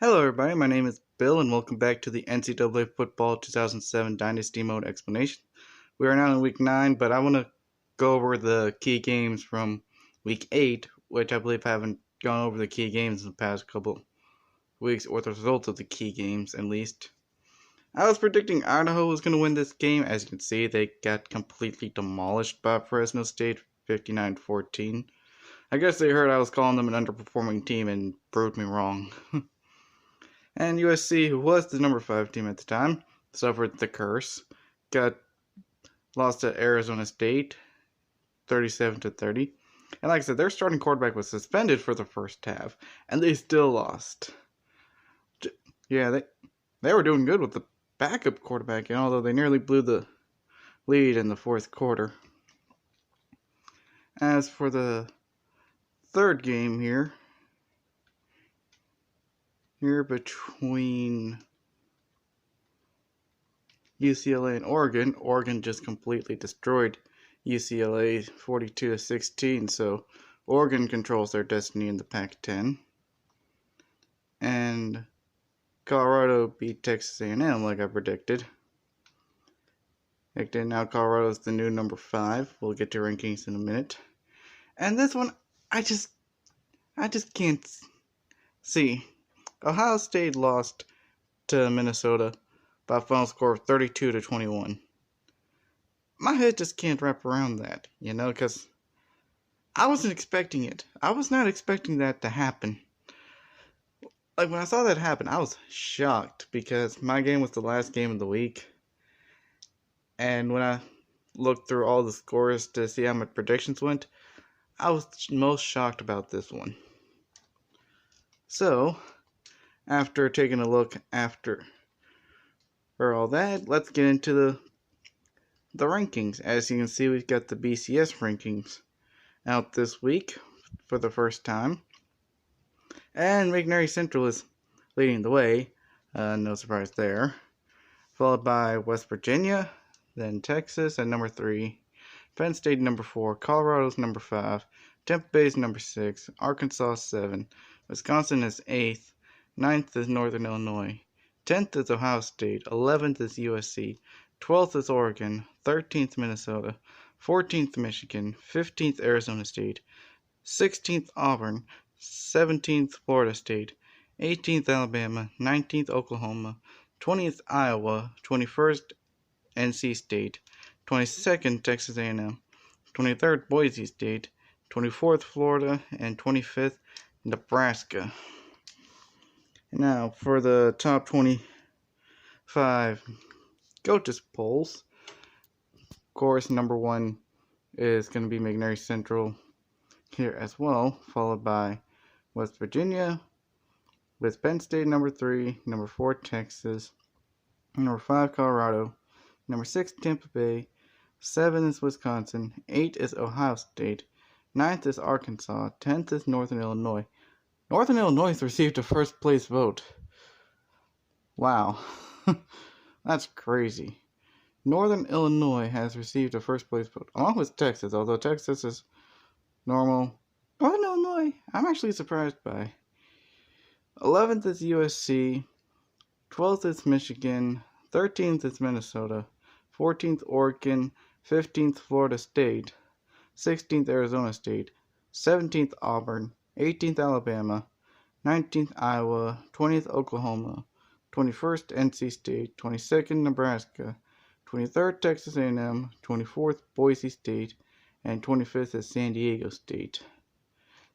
Hello everybody, my name is Bill and welcome back to the NCAA Football 2007 Dynasty Mode explanation. We are now in week 9, but I want to go over the key games from week 8, which I believe I haven't gone over the key games in the past couple weeks, or the results of the key games at least. I was predicting Idaho was going to win this game. As you can see, they got completely demolished by Fresno State, 59-14. I guess they heard I was calling them an underperforming team and proved me wrong. And USC, who was the number 5 team at the time, suffered the curse. Lost to Arizona State, 37-30. And like I said, their starting quarterback was suspended for the first half, and they still lost. Yeah, they were doing good with the backup quarterback, and although they nearly blew the lead in the fourth quarter. As for the third game here between UCLA and Oregon just completely destroyed UCLA 42-16, so Oregon controls their destiny in the Pac-10. And Colorado beat Texas A&M like I predicted. Now Colorado's the new number 5. We'll get to rankings in a minute. And this one, I just can't see. Ohio State lost to Minnesota by a final score of 32-21. My head just can't wrap around that, because I wasn't expecting it. I was not expecting that to happen. Like, when I saw that happen, I was shocked because my game was the last game of the week. And when I looked through all the scores to see how my predictions went, I was most shocked about this one. So, after taking a look for all that, let's get into the rankings. As you can see, we've got the BCS rankings out this week for the first time. And McNary Central is leading the way, no surprise there. Followed by West Virginia, then Texas at number 3, Penn State number 4, Colorado's number 5, Tampa Bay's number 6, Arkansas 7, Wisconsin is 8th, 9th is Northern Illinois, 10th is Ohio State, 11th is USC, 12th is Oregon, 13th Minnesota, 14th Michigan, 15th Arizona State, 16th Auburn, 17th Florida State, 18th Alabama, 19th Oklahoma, 20th Iowa, 21st NC State, 22nd Texas A&M, 23rd Boise State, 24th Florida, and 25th Nebraska. Now for the top 25 coaches polls. Of course, number 1 is going to be McNary Central here as well, followed by West Virginia, with Penn State number 3, number 4 Texas, number 5 Colorado, number 6 Tampa Bay, 7 is Wisconsin, 8 is Ohio State, 9th is Arkansas, 10th is Northern Illinois. Northern Illinois has received a first place vote. Wow. That's crazy. Northern Illinois has received a first place vote, along with Texas, although Texas is normal. Northern Illinois, I'm actually surprised by. 11th is USC, 12th is Michigan, 13th is Minnesota, 14th Oregon, 15th Florida State, 16th Arizona State, 17th Auburn, 18th Alabama, 19th Iowa, 20th Oklahoma, 21st NC State, 22nd Nebraska, 23rd Texas A&M, 24th Boise State, and 25th is San Diego State.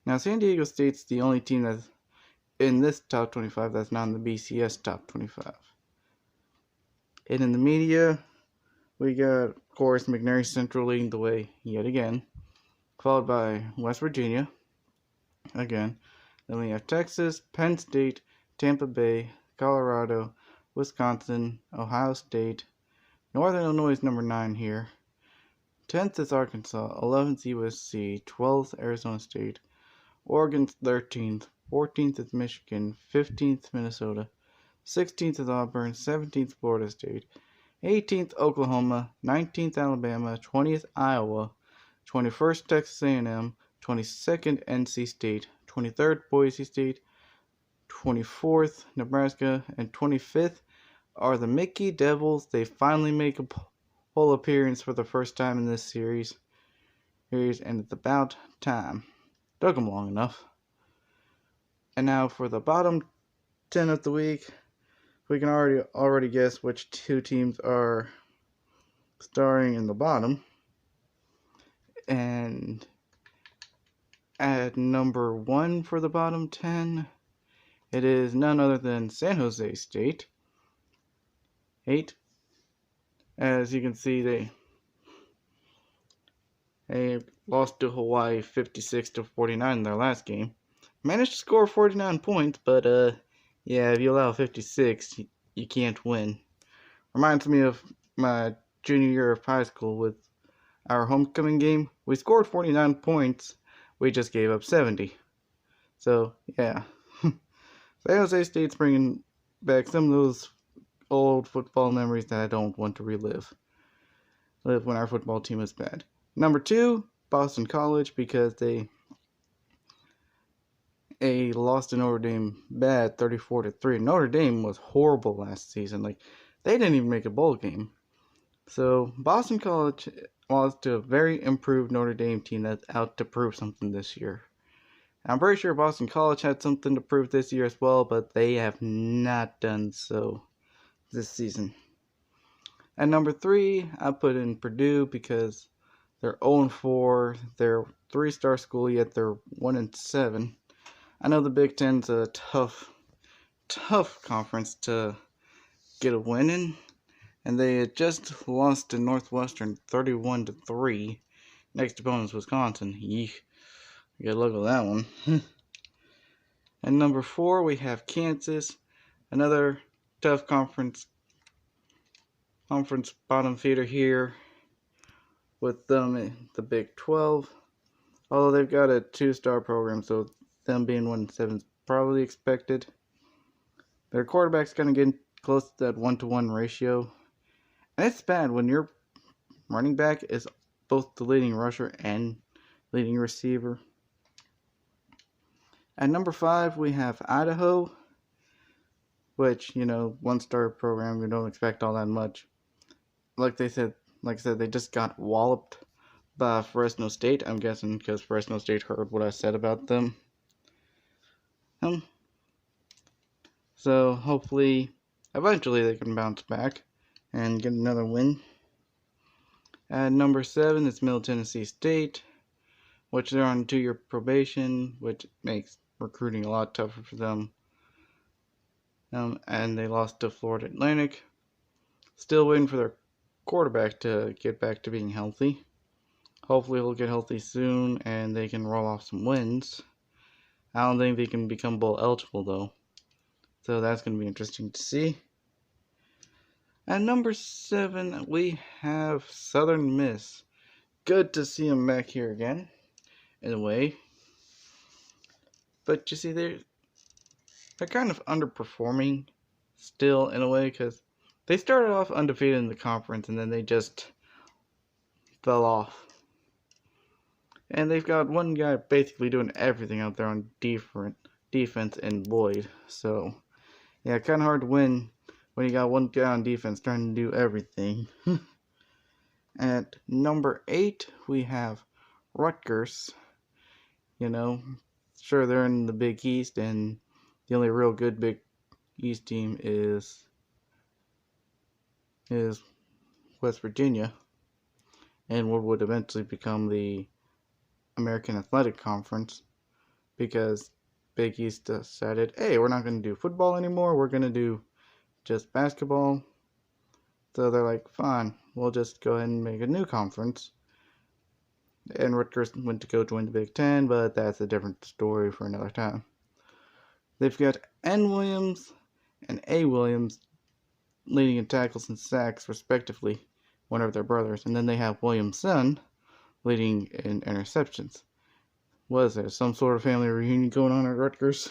Now, San Diego State's the only team that's in this top 25 that's not in the BCS top 25. And in the media, we got, of course, McNary Central leading the way yet again, followed by West Virginia, again. Then we have Texas, Penn State, Tampa Bay, Colorado, Wisconsin, Ohio State. Northern Illinois is number 9 here. 10th is Arkansas, 11th USC, 12th Arizona State, Oregon's 13th, 14th is Michigan, 15th Minnesota, 16th is Auburn, 17th Florida State, 18th Oklahoma, 19th Alabama, 20th Iowa, 21st Texas A&M, 22nd NC State, 23rd Boise State, 24th, Nebraska, and 25th are the Mickey Devils. They finally make a full appearance for the first time in this series, and it's about time. Took them long enough. And now for the bottom 10 of the week, we can already guess which two teams are starring in the bottom. And at number 1 for the bottom 10, it is none other than San Jose State. 8. As you can see, they lost to Hawaii 56-49 in their last game. Managed to score 49 points, but yeah, if you allow 56, you can't win. Reminds me of my junior year of high school with our homecoming game. We scored 49 points, we just gave up 70. So, yeah. San Jose State's bringing back some of those old football memories that I don't want to relive when our football team is bad. Number 2, Boston College, because they lost to Notre Dame bad 34-3. Notre Dame was horrible last season. Like, they didn't even make a bowl game. So Boston College lost to a very improved Notre Dame team that's out to prove something this year. I'm pretty sure Boston College had something to prove this year as well, but they have not done so this season. At number 3, I put in Purdue because they're 0-4. They're a 3-star school, yet they're 1-7. I know the Big Ten's a tough conference to get a win in, and they had just lost to Northwestern 31-3. Next opponent's Wisconsin. Yeesh. Good luck with that one. And number 4, we have Kansas, another tough conference bottom feeder here with them in the Big 12. Although they've got a 2-star program, so them being 1-7 is probably expected. Their quarterback's going to get close to that 1-to-1 ratio. And it's bad when your running back is both the leading rusher and leading receiver. At number 5, we have Idaho, which, 1-star program, we don't expect all that much. Like I said, they just got walloped by Fresno State. I'm guessing because Fresno State heard what I said about them. So hopefully, eventually they can bounce back and get another win. At number 7 is Middle Tennessee State, which they're on 2-year probation, which makes recruiting a lot tougher for them. And they lost to Florida Atlantic. Still waiting for their quarterback to get back to being healthy. Hopefully he'll get healthy soon and they can roll off some wins. I don't think they can become bowl eligible though. So that's going to be interesting to see. At number 7, we have Southern Miss. Good to see them back here again, in a way. But you see, they're kind of underperforming still, in a way, because they started off undefeated in the conference, and then they just fell off. And they've got one guy basically doing everything out there on defense in Lloyd. So, yeah, kind of hard to win when you got one guy on defense trying to do everything. At number 8, we have Rutgers. Sure, they're in the Big East, and the only real good Big East team is West Virginia, and what would eventually become the American Athletic Conference, because Big East decided, hey, we're not going to do football anymore, we're going to do just basketball. So they're like, fine, we'll just go ahead and make a new conference. And Rutgers went to go join the Big Ten, but that's a different story for another time. They've got N. Williams and A. Williams leading in tackles and sacks, respectively, one of their brothers. And then they have Williamson leading in interceptions. Was there some sort of family reunion going on at Rutgers?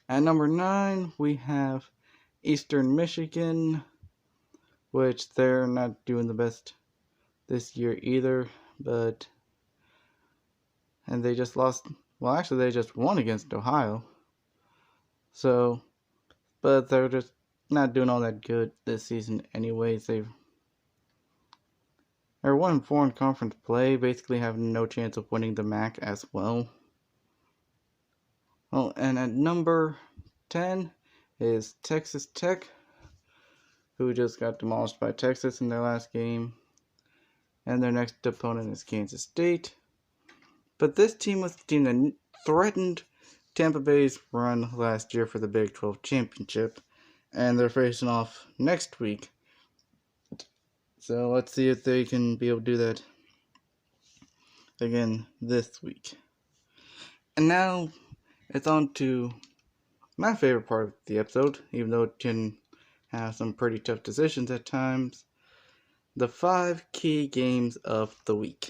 At number 9, we have Eastern Michigan, which they're not doing the best this year either, and they just lost. Well, actually, they just won against Ohio. So, but they're just not doing all that good this season anyways. They're 1-4 in conference play, basically have no chance of winning the MAC as well. Well, and at number 10 is Texas Tech, who just got demolished by Texas in their last game. And their next opponent is Kansas State. But this team was the team that threatened Tampa Bay's run last year for the Big 12 championship. And they're facing off next week. So let's see if they can be able to do that again this week. And now it's on to my favorite part of the episode, even though it can have some pretty tough decisions at times. The 5 key games of the week.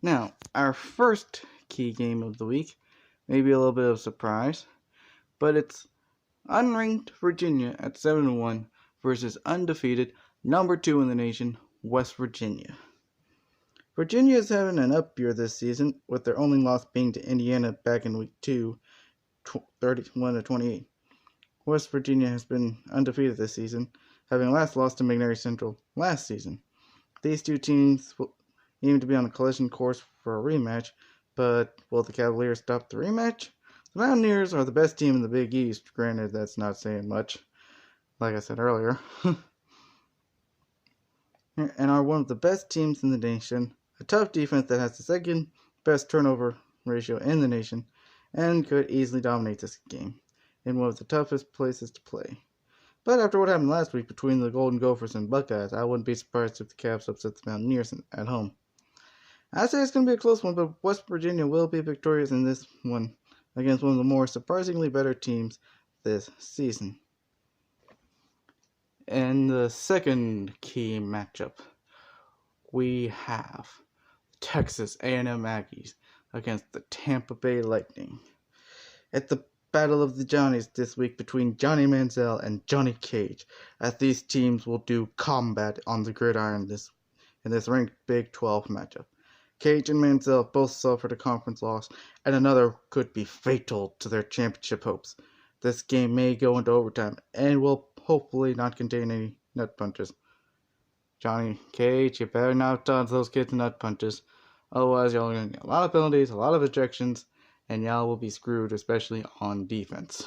Now, our first key game of the week may be a little bit of a surprise, but it's unranked Virginia at 7-1 versus undefeated number 2 in the nation, West Virginia. Virginia is having an up year this season, with their only loss being to Indiana back in week 2, 31-28. West Virginia has been undefeated this season, having last lost to McNary Central last season. These two teams will aim to be on a collision course for a rematch, but will the Cavaliers stop the rematch? The Mountaineers are the best team in the Big East, granted that's not saying much, like I said earlier, and are one of the best teams in the nation, a tough defense that has the second best turnover ratio in the nation, and could easily dominate this game in one of the toughest places to play. But after what happened last week between the Golden Gophers and Buckeyes, I wouldn't be surprised if the Cavs upset the Mountaineers at home. I'd say it's going to be a close one, but West Virginia will be victorious in this one against one of the more surprisingly better teams this season. And the second key matchup, we have Texas A&M Aggies against the Tampa Bay Lightning. At the Battle of the Johnnies this week between Johnny Manziel and Johnny Cage, as these teams will do combat on the gridiron in this ranked Big 12 matchup. Cage and Manziel both suffered a conference loss, and another could be fatal to their championship hopes. This game may go into overtime, and will hopefully not contain any nut punches. Johnny Cage, you better not dodge those kids' nut punches, otherwise y'all are going to get a lot of penalties, a lot of ejections, and y'all will be screwed, especially on defense.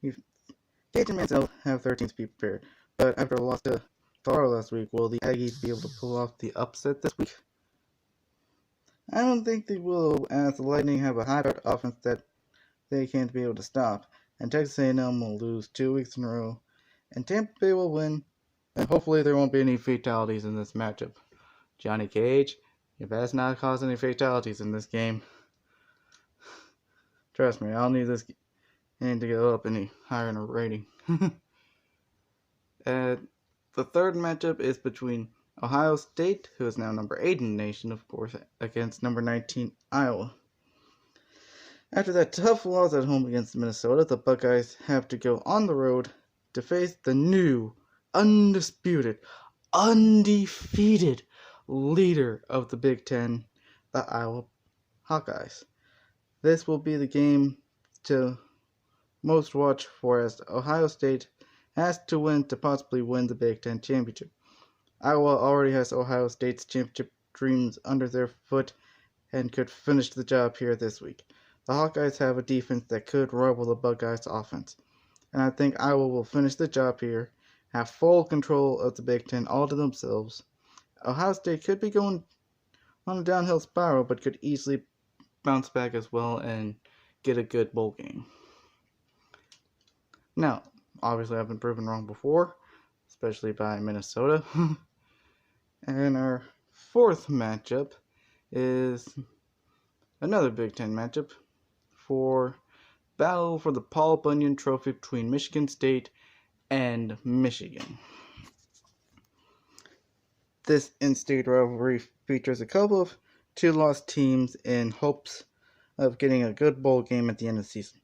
Cage and Manziel have their teams to be prepared, but after a loss to Colorado last week, will the Aggies be able to pull off the upset this week? I don't think they will, as the Lightning have a high-powered offense that they can't be able to stop, and Texas A&M will lose 2 weeks in a row, and Tampa Bay will win, and hopefully there won't be any fatalities in this matchup. Johnny Cage, you best not cause any fatalities in this game. Trust me, I'll need this game to go up any higher in a rating. The third matchup is between Ohio State, who is now number 8 in the nation, of course, against number 19, Iowa. After that tough loss at home against Minnesota, the Buckeyes have to go on the road to face the new, undisputed, undefeated leader of the Big Ten, the Iowa Hawkeyes. This will be the game to most watch for, as Ohio State has to win to possibly win the Big Ten championship. Iowa already has Ohio State's championship dreams under their foot and could finish the job here this week. The Hawkeyes have a defense that could rival the Buckeyes' offense, and I think Iowa will finish the job here, have full control of the Big Ten all to themselves. Ohio State could be going on a downhill spiral, but could easily bounce back as well and get a good bowl game. Now, obviously I've been proven wrong before, especially by Minnesota. And our fourth matchup is another Big Ten matchup for battle for the Paul Bunyan Trophy between Michigan State and Michigan. This in-state rivalry features a couple of two-loss teams in hopes of getting a good bowl game at the end of the season.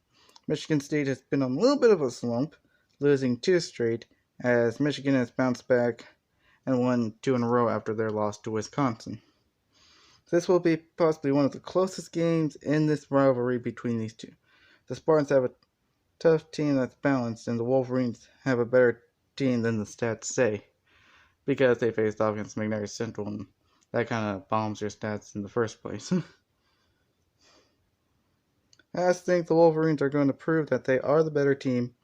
Michigan State has been on a little bit of a slump, losing 2 straight, as Michigan has bounced back and won 2 in a row after their loss to Wisconsin. This will be possibly one of the closest games in this rivalry between these two. The Spartans have a tough team that's balanced, and the Wolverines have a better team than the stats say, because they faced off against McNair Central, and that kind of bombs your stats in the first place. I just think the Wolverines are going to prove that they are the better team,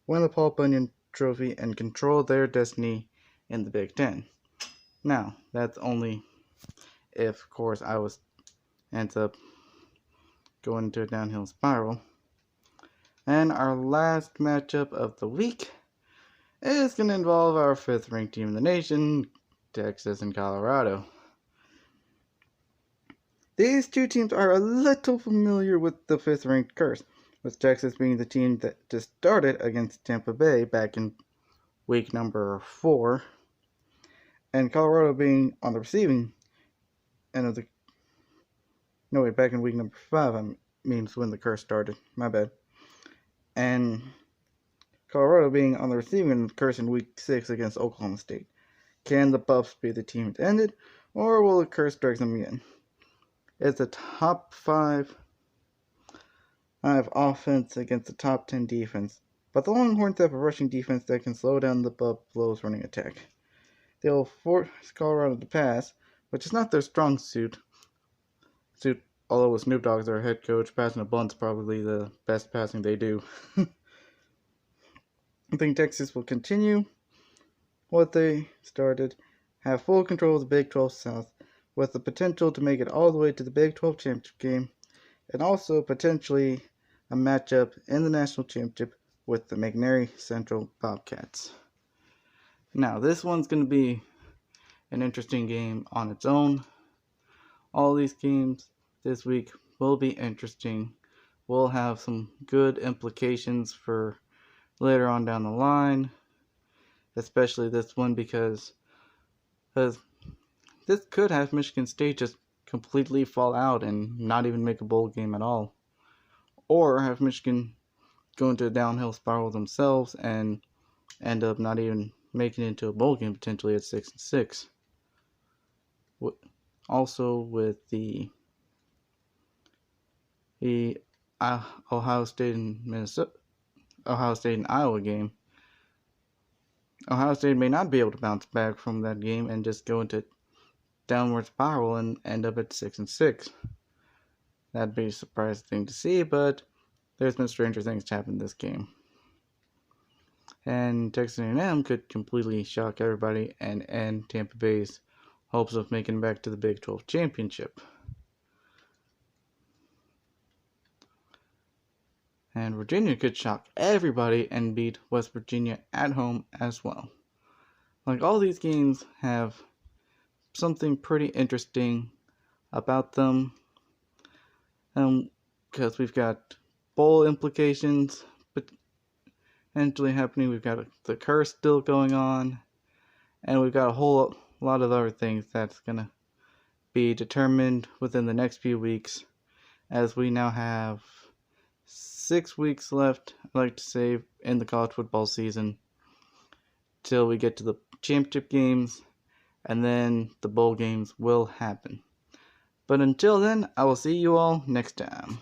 win the Paul Bunyan Trophy, and control their destiny in the Big Ten. Now, that's only if, of course, ends up going into a downhill spiral. And our last matchup of the week is going to involve our 5th ranked team in the nation, Texas and Colorado. These two teams are a little familiar with the 5th ranked curse, with Texas being the team that just started against Tampa Bay back in week number 4, and Colorado being on the receiving end of back in week number 5, I mean when the curse started, my bad. And Colorado being on the receiving end of the curse in week 6 against Oklahoma State. Can the Buffs be the team that ended, or will the curse strike them again? It's a top 5 offense against the top 10 defense, but the Longhorns have a rushing defense that can slow down the Buffalo's running attack. They'll force Colorado to pass, which is not their strong suit. Although with Snoop Dogg as their head coach, passing a bunt's probably the best passing they do. I think Texas will continue what they started, have full control of the Big 12 South, with the potential to make it all the way to the Big 12 championship game, and also potentially a matchup in the national championship with the McNair Central Bobcats. Now, this one's going to be an interesting game on its own. All these games this week will be interesting. We'll have some good implications for later on down the line, especially this one because this could have Michigan State just completely fall out and not even make a bowl game at all, or have Michigan go into a downhill spiral themselves and end up not even making it into a bowl game potentially at 6-6. Also with the Ohio State and Iowa game, Ohio State may not be able to bounce back from that game and just go into downward spiral and end up at 6-6. That'd be a surprising thing to see, but there's been stranger things to happen in this game. And Texas A&M could completely shock everybody and end Tampa Bay's hopes of making it back to the Big 12 championship. And Virginia could shock everybody and beat West Virginia at home as well. Like, all these games have something pretty interesting about them, because we've got bowl implications potentially happening, we've got the curse still going on, and we've got a whole lot of other things that's going to be determined within the next few weeks, as we now have 6 weeks left, I'd like to say, in the college football season till we get to the championship games, and then the bowl games will happen. But until then, I will see you all next time.